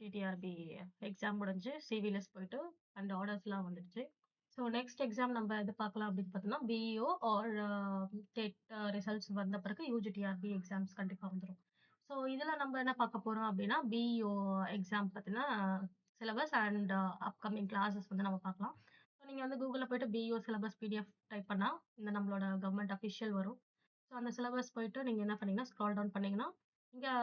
டிடிஆர்பி exam முடிஞ்சு சிவிலிஸ் போயிட்டு and ஆர்டர்ஸ்லாம் வந்துடுச்சு. ஸோ நெக்ஸ்ட் எக்ஸாம் நம்ம எது பார்க்கலாம் அப்படின்னு பார்த்தோம்னா பிஇஓ ஆர் டெட் ரிசல்ட்ஸ் வந்த பிறகு யூஜிடிஆர்பி எக்ஸாம்ஸ் கண்டிப்பாக வந்துடும். ஸோ இதில் நம்ம என்ன பார்க்க போகிறோம் அப்படின்னா பிஇஓ எக்ஸாம் பார்த்தீங்கன்னா சிலபஸ் அண்ட் அப்கமிங் கிளாஸஸ் வந்து நம்ம பார்க்கலாம். ஸோ நீங்கள் வந்து கூகுளில் போயிட்டு பிஇஓ சிலபஸ் பிடிஎஃப் டைப் பண்ணால் இந்த நம்மளோட கவர்மெண்ட் அஃபிஷியல் வரும். ஸோ அந்த சிலபஸ் போயிட்டு நீங்கள் என்ன பண்ணீங்கன்னா ஸ்க்ரால் டவுன் பண்ணீங்கன்னா இங்கே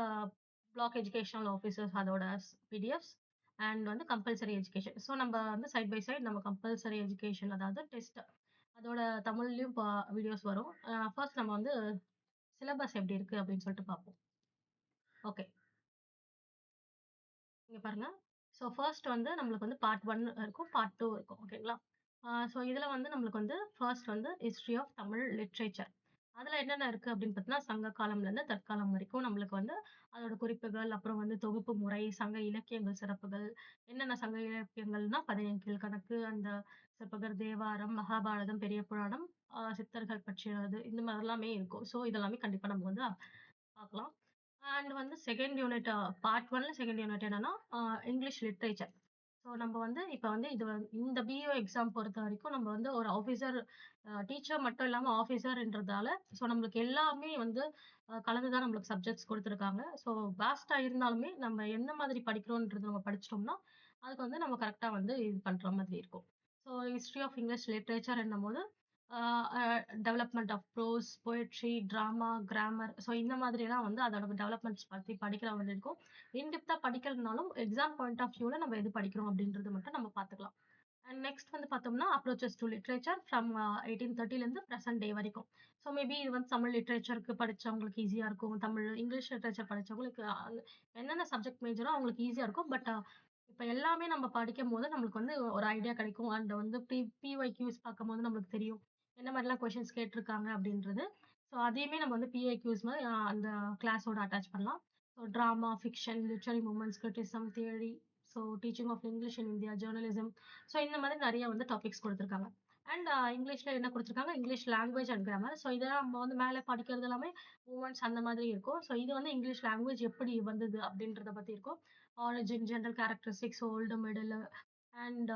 பிளாக் எஜுகேஷனல் ஆஃபீஸர்ஸ் அதோட பிடிஎஃப்ஸ் அண்ட் வந்து கம்பல்சரி எஜுகேஷன். ஸோ நம்ம வந்து சைட் பை சைட் நம்ம கம்பல்சரி எஜுகேஷன் அதாவது டெஸ்ட் அதோட தமிழ்லையும் வீடியோஸ் வரும். ஃபர்ஸ்ட் நம்ம வந்து சிலபஸ் எப்படி இருக்கு அப்படின்னு சொல்லிட்டு பார்ப்போம். ஓகே, இங்க பாருங்க. ஸோ ஃபர்ஸ்ட் வந்து நம்மளுக்கு வந்து பார்ட் 1 இருக்கும், பார்ட் 2 இருக்கும். ஓகேங்களா? ஸோ இதுல வந்து நம்மளுக்கு வந்து ஃபர்ஸ்ட் வந்து ஹிஸ்டரி ஆஃப் தமிழ் லிட்ரேச்சர். அதுல என்னென்ன இருக்கு அப்படின்னு பார்த்தீங்கன்னா, சங்க காலம்லேருந்து தற்காலம் வரைக்கும் நம்மளுக்கு வந்து அதோட குறிப்புகள், அப்புறம் வந்து தொகுப்பு முறை, சங்க இலக்கியங்கள் சிறப்புகள், என்னென்ன சங்க இலக்கியங்கள்னா 15 கீழ்க்கணக்கு, அந்த சிற்பகர், தேவாரம், மகாபாரதம், பெரிய புராணம், சித்தர்கள் பற்றியது இந்த மாதிரி எல்லாமே இருக்கும். ஸோ இதெல்லாமே கண்டிப்பா நம்ம வந்து பார்க்கலாம். அண்ட் வந்து செகண்ட் யூனிட் பார்ட் 1ல செகண்ட் யூனிட் என்னன்னா இங்கிலீஷ் லிட்ரேச்சர். ஸோ நம்ம வந்து இப்போ வந்து இந்த பிஇஓ எக்ஸாம் பொறுத்த வரைக்கும் நம்ம வந்து ஒரு ஆஃபீஸர் டீச்சர் மட்டும் இல்லாமல் ஆஃபீஸர்ன்றதால ஸோ நம்மளுக்கு எல்லாமே வந்து கலந்து தான் நம்மளுக்கு சப்ஜெக்ட்ஸ் கொடுத்துருக்காங்க. ஸோ வாஸ்டாக இருந்தாலுமே நம்ம எந்த மாதிரி படிக்கிறோன்றது நம்ம படிச்சிட்டோம்னா அதுக்கு வந்து நம்ம கரெக்டாக வந்து இது பண்ணுற மாதிரி இருக்கும். So history of English literature என்னும்போது development of prose, poetry, drama, grammar so இந்த மாதிரிலாம் வந்து அதோட டெவலப்மெண்ட்ஸ் பற்றி படிக்கிற மாதிரி இருக்கும். இன்டெப்தா படிக்கிறதுனாலும் எக்ஸாம் பாயிண்ட் ஆஃப் வியூல நம்ம எது படிக்கிறோம் அப்படின்றது மட்டும் நம்ம பார்த்துக்கலாம். அண்ட் நெக்ஸ்ட் வந்து பார்த்தோம்னா அப்ரோச்சஸ் டு லிட்ரேச்சர் ஃப்ரம் 1830லேருந்து ப்ரெசன்ட் டே வரைக்கும். ஸோ மேபி இது வந்து தமிழ் லிட்ரேச்சருக்கு படிச்சவங்களுக்கு ஈஸியா இருக்கும். இங்கிலீஷ் லிட்ரேச்சர் படிச்சவங்களுக்கு என்னென்ன சப்ஜெக்ட் மேஜரோ அவங்களுக்கு ஈஸியா இருக்கும். பட் இப்ப எல்லாமே நம்ம படிக்கும்போது நம்மளுக்கு வந்து ஒரு ஐடியா கிடைக்கும். அண்ட் வந்து பிஒய்க்யூஸ் பார்க்கும்போது நம்மளுக்கு தெரியும். என்ன மாதிரிலாம் கொஸ்டின்ஸ் கேட்டிருக்காங்க அப்படின்றது. ஸோ அதையுமே நம்ம வந்து பிஐக்யூஸ் மாதிரி அந்த கிளாஸோட அட்டாச் பண்ணலாம். So drama, fiction, literary movements, criticism, theory, so teaching of English in India, journalism so இந்த மாதிரி நிறைய வந்து டாபிக்ஸ் கொடுத்துருக்காங்க. அண்ட் இங்கிலீஷ்ல என்ன கொடுத்துருக்காங்க English language and grammar. So இதெல்லாம் நம்ம வந்து மேலே படிக்கிறது எல்லாமே மூமெண்ட்ஸ் அந்த மாதிரி இருக்கும். ஸோ இது வந்து இங்கிலீஷ் லாங்குவேஜ் எப்படி வந்தது அப்படின்றத பற்றி இருக்கும். Origin, general characteristics, old, middle and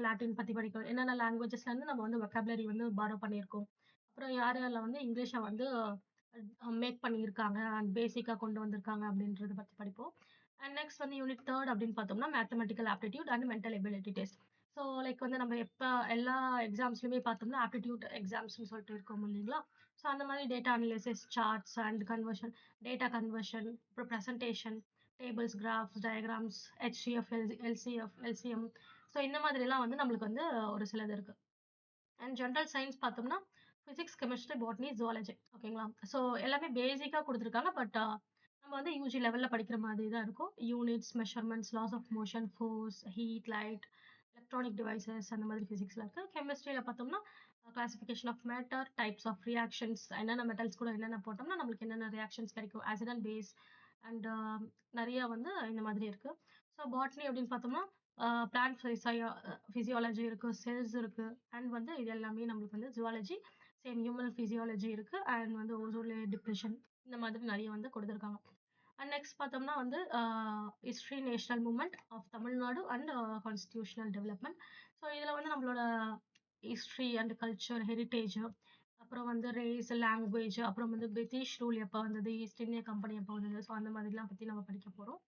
Latin பத்தி படிக்கிறோம். என்னென்ன லாங்குவேஜஸ்ல இருந்து நம்ம வந்து வெக்காபுலரி வந்து பாரோ பண்ணியிருக்கோம். அப்புறம் யார் யாரெல்லாம் வந்து இங்கிலீஷை வந்து மேக் பண்ணியிருக்காங்க அண்ட் பேசிக்கா கொண்டு வந்திருக்காங்க அப்படின்றத பத்தி படிப்போம். அண்ட் நெக்ஸ்ட் வந்து யூனிட் 3 அப்படின்னு பார்த்தோம்னா mathematical aptitude and mental ability test. So like வந்து நம்ம எப்போ எல்லா எக்ஸாம்ஸ்லையுமே பார்த்தோம்னா ஆப்டிடியூட் எக்ஸாம்ஸ்னு சொல்லிட்டு இருக்கோம் இல்லைங்களா? ஸோ அந்த மாதிரி data analysis, charts and conversion, data conversion, அப்புறம் presentation, tables, graphs, diagrams, HCF, LCF, LCM so இந்த மாதிரிலாம் வந்து நம்மளுக்கு வந்து ஒரு சிலது இருக்கு. அண்ட் ஜென்ரல் சயின்ஸ் பார்த்தோம்னா ஃபிசிக்ஸ், கெமிஸ்ட்ரி, பாட்னி, ஜுவாலஜி ஓகேங்களா? ஸோ எல்லாமே பேசிக்காக கொடுத்துருக்காங்க. பட் நம்ம வந்து யூஜி லெவலில் படிக்கிற மாதிரி தான் இருக்கும். Units, measurements, laws of motion, force, heat, light, electronic devices அந்த மாதிரி ஃபிசிக்ஸில் இருக்குது. கெமிஸ்ட்ரியில் பார்த்தோம்னா classification of matter, types of reactions, என்னென்ன மெட்டல்ஸ் கூட என்னென்ன போட்டோம்னா நம்மளுக்கு என்னென்ன ரியாக்ஷன்ஸ் கிடைக்கும், ஆசிட் அண்ட் பேஸ் அண்ட் நிறைய வந்து இந்த மாதிரி இருக்குது. ஸோ பாட்னி அப்படின்னு பார்த்தோம்னா பிளான்ட் ஃபிசியாலஜி இருக்கு, செல்ஸ் இருக்கு அண்ட் வந்து இது எல்லாமே நம்மளுக்கு வந்து ஜுவாலஜி, சேம் ஹியூமன் ஃபிசியாலஜி இருக்கு அண்ட் வந்து ஓசோன் லேயர் டிப்ரெஷன் இந்த மாதிரி நிறைய வந்து கொடுத்துருக்காங்க. அண்ட் நெக்ஸ்ட் பார்த்தோம்னா வந்து history, national movement of Tamil Nadu and constitutional development. So இதில் வந்து நம்மளோட ஹிஸ்ட்ரி அண்ட் கல்ச்சர், ஹெரிட்டேஜ், அப்புறம் வந்து ரேஸ், லாங்குவேஜ், அப்புறம் வந்து பிரிட்டிஷ் ரூல் எப்போ வந்தது, ஈஸ்ட் இந்தியா கம்பெனி எப்போ வந்தது, ஸோ அந்த மாதிரிலாம் பற்றி நம்ம படிக்க போகிறோம்.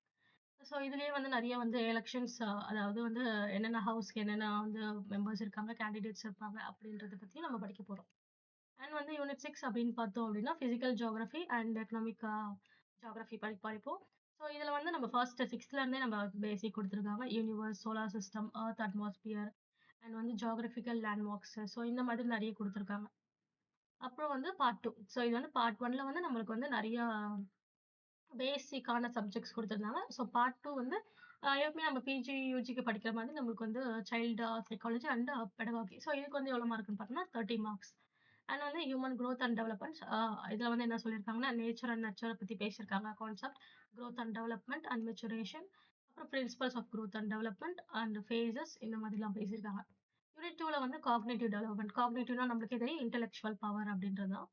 ஸோ இதுலயே வந்து நிறைய வந்து எலெக்ஷன்ஸ் அதாவது வந்து என்னென்ன ஹவுஸ்க்கு என்னென்ன வந்து மெம்பர்ஸ் இருக்காங்க, கேண்டிடேட்ஸ் இருப்பாங்க அப்படின்றத பத்தி நம்ம படிக்க போறோம். அண்ட் வந்து யூனிட் 6 அப்படின்னு பார்த்தோம் அப்படின்னா physical geography and economic geography படிப்போம். ஸோ இதுல வந்து நம்ம ஃபர்ஸ்ட் 6th இருந்தே நம்ம பேசிக் கொடுத்துருக்காங்க. Universe, solar system, earth atmosphere and வந்து ஜியோகிராஃபிக்கல் லேண்ட்மார்க்ஸ் ஸோ இந்த மாதிரி நிறைய கொடுத்துருக்காங்க. அப்புறம் வந்து பார்ட் 2. ஸோ இது வந்து பார்ட் 1ல வந்து நம்மளுக்கு வந்து நிறைய பேசிக்கான சப்ஜெக்ட்ஸ் கொடுத்துருந்தாங்க. ஸோ பார்ட் 2 வந்து எப்பவுமே நம்ம பிஜி, யூஜிக்கு படிக்கிற மாதிரி நம்மளுக்கு வந்து child psychology and pedagogy. So இதுக்கு வந்து எவ்வளோ மார்க்குன்னு பார்த்தோம்னா 30 மார்க்ஸ். அண்ட் வந்து ஹியூமன் growth அண்ட் டெவலப்மெண்ட்ஸ் இதில் வந்து என்ன சொல்லியிருக்காங்கன்னா நேச்சர் அண்ட் நர்ச்சரை பற்றி பேசியிருக்காங்க. Concept, growth and development and maturation, அப்புறம் principles of growth and development and phases இந்த மாதிரிலாம் பேசியிருக்காங்க. யூனிட் 2ல வந்து காக்னேட்டிவ் டெவலப்மெண்ட். காக்னேட்டிவ்னா நம்மளுக்கே தெரியும் இன்டெலெக்சுவல் பவர் அப்படின்றது தான்.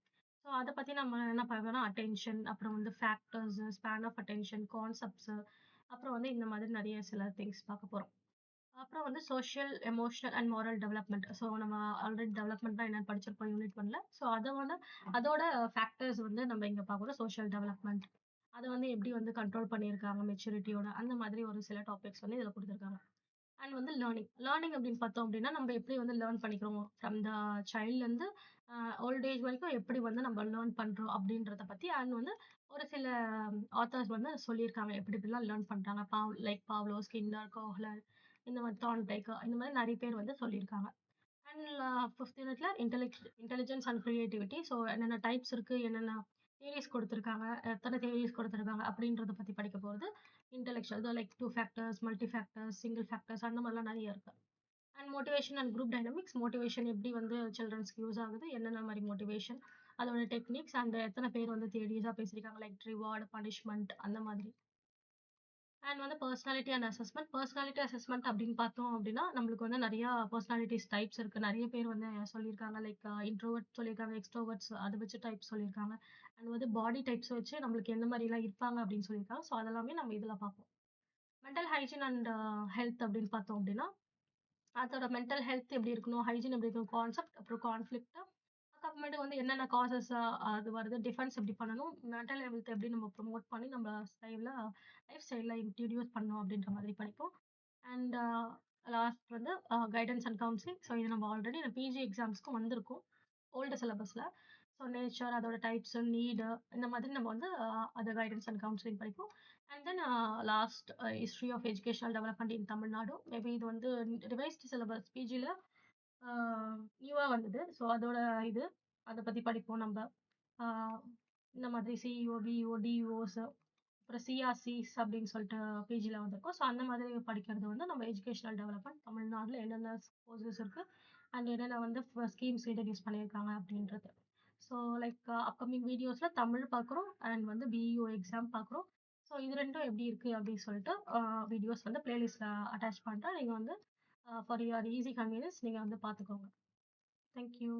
ஸோ அதை பற்றி நம்ம என்ன பார்க்கணும்னா அட்டென்ஷன், அப்புறம் வந்து factors, span of attention, concepts, அப்புறம் வந்து இந்த மாதிரி நெறைய சில திங்ஸ் பார்க்க போறோம். அப்புறம் வந்து social, emotional and moral development. So நம்ம ஆல்ரெடி டெவலப்மெண்ட்னா என்னன்னு படிச்சிருப்போம் யூனிட் 1ல. ஸோ அதோட ஃபேக்டர்ஸ் வந்து நம்ம இங்க பார்க்குறோம். Social development. அத வந்து எப்படி வந்து கண்ட்ரோல் பண்ணியிருக்காங்க மெச்சூரிட்டியோட, அந்த மாதிரி ஒரு சில டாபிக்ஸ் வந்து இதுல குடுத்துருக்காங்க. அண்ட் வந்து லேர்னிங். லேர்னிங் அப்படின்னு பார்த்தோம் அப்படின்னா, நம்ம எப்படி வந்து லேர்ன் பண்ணிக்கிறோம் ஃப்ரம் த சைல்ட்லேருந்து ஓல்ட் ஏஜ் வரைக்கும் எப்படி வந்து நம்ம லேர்ன் பண்றோம் அப்படின்றத பத்தி அண்ட் வந்து ஒரு சில ஆத்தர்ஸ் வந்து சொல்லியிருக்காங்க. எப்படி எப்படிலாம் லேர்ன் பண்றாங்க. லைக் பாவ்லோ, ஸ்கின்னர், கோஹ்லர் இந்த மாதிரி தார்ன்டைக் இந்த மாதிரி நெறைய பேர் வந்து சொல்லியிருக்காங்க. அண்ட் 5த் யூனிட்ல இன்டெலிஜென்ஸ் அண்ட் கிரியேட்டிவிட்டி. ஸோ என்னென்ன டைப்ஸ் இருக்கு, என்னென்ன தியரீஸ் குடுத்துருக்காங்க, எத்தன தியரீஸ் குடுத்துருக்காங்க அப்படின்றத பத்தி படிக்க போறது. Intellectual like 2 factors, multi factors, single factors அந்த மாதிரிலாம் நெறைய இருக்கு. And motivation and group dynamics. Motivation எப்படி வந்து சில்ட்ரன்ஸ்க்கு யூஸ் ஆகுது, என்னென்ன மாரி மோட்டிவேஷன், அதோட டெக்னிக்ஸ் அண்ட் எத்தன பேர் வந்து தியரீஸா பேசியிருக்காங்க. லைக் ரிவார்ட், பனிஷ்மென்ட் அந்த மாதிரி. அண்ட் வந்து personality and assessment. Personality assessment அப்படின்னு பார்த்தோம் அப்படின்னா, நம்மளுக்கு வந்து நெறையா பெர்சனாலிட்டிஸ் டைப்ஸ் இருக்கு. நெறைய பேர் வந்து சொல்லியிருக்காங்க. லைக் இன்ட்ரோவர்ட் சொல்லியிருக்காங்க, எக்ஸ்ட்ரோவர்ட்ஸ் அத வச்சு டைப் சொல்லியிருக்காங்க. அண்ட் வந்து பாடி டைப்ஸ் வச்சு நம்மளுக்கு எந்த மாரிலாம் இருப்பாங்க அப்படின்னு சொல்லியிருக்காங்க. ஸோ அதெல்லாமே நம்ம இதுல பார்ப்போம். மென்டல் ஹைஜீன் அண்ட் ஹெல்த் அப்படின்னு பார்த்தோம் அப்படின்னா, அதோட மென்டல் ஹெல்த் எப்படி இருக்கணும், ஹைஜீன் எப்படி இருக்கணும், கான்செப்ட், அப்புறம் கான்ஃப்ளிக்ட், அதுக்கப்புறமேட்டு வந்து என்னென்ன காசஸ் அது வருது, டிஃபென்ஸ் எப்படி பண்ணணும், மென்டல் ஹெல்த் எப்படி நம்ம ப்ரமோட் பண்ணி நம்ம லைஃப் ஸ்டைல்ல இன்ட்ரோடியூஸ் பண்ணணும் அப்படின்ற மாதிரி படிப்போம். அண்ட் லாஸ்ட் வந்து கைடன்ஸ் அண்ட் கவுன்சிலிங். ஸோ இது நம்ம ஆல்ரெடி பிஜி எக்ஸாம்ஸ்க்கும் வந்திருக்கும் ஓல்டு சிலபஸ்ல. ஸோ நேச்சர், அதோட டைப்ஸ், நீடு இந்த மாதிரி நம்ம வந்து அது கைடன்ஸ் அண்ட் கவுன்சிலிங் படிப்போம். And then last history of educational development in Tamil Nadu. Maybe இது வந்து ரிவைஸ்டு சிலபஸ் பிஜில நியூவா வந்தது. ஸோ அதோட இது அத பத்தி படிப்போம் நம்ப. ஆ இந்த மாதிரி சிஇஓ, பிஇஓ, டிஇஓஸ் அப்புறம் சிஆர்சிஸ் அப்படின்னு சொல்லிட்டு பிஜில வந்திருக்கும். ஸோ அந்த மாதிரி படிக்கிறது வந்து நம்ம எஜுகேஷனல் டெவலப்மெண்ட் தமிழ்நாடுல என்னென்ன கோர்சஸ் இருக்கு அண்ட் என்னென்ன வந்து ஸ்கீம்ஸ் இன்ட்ரடியூஸ் பண்ணியிருக்காங்க அப்படின்றது. ஸோ லைக் அப்கமிங் வீடியோஸ்ல தமிழ் பார்க்குறோம் அண்ட் வந்து பிஇஓ எக்ஸாம் பார்க்குறோம். ஸோ இது 2ம் எப்படி இருக்கு அப்படின்னு சொல்லிட்டு வீடியோஸ் வந்து பிளேலிஸ்ட்ல அட்டாச் பண்றேன். நீங்க வந்து ஃபார் யுவர் ஈஸி கன்வீனியன்ஸ் நீங்க வந்து பார்த்துக்கோங்க. Thank you.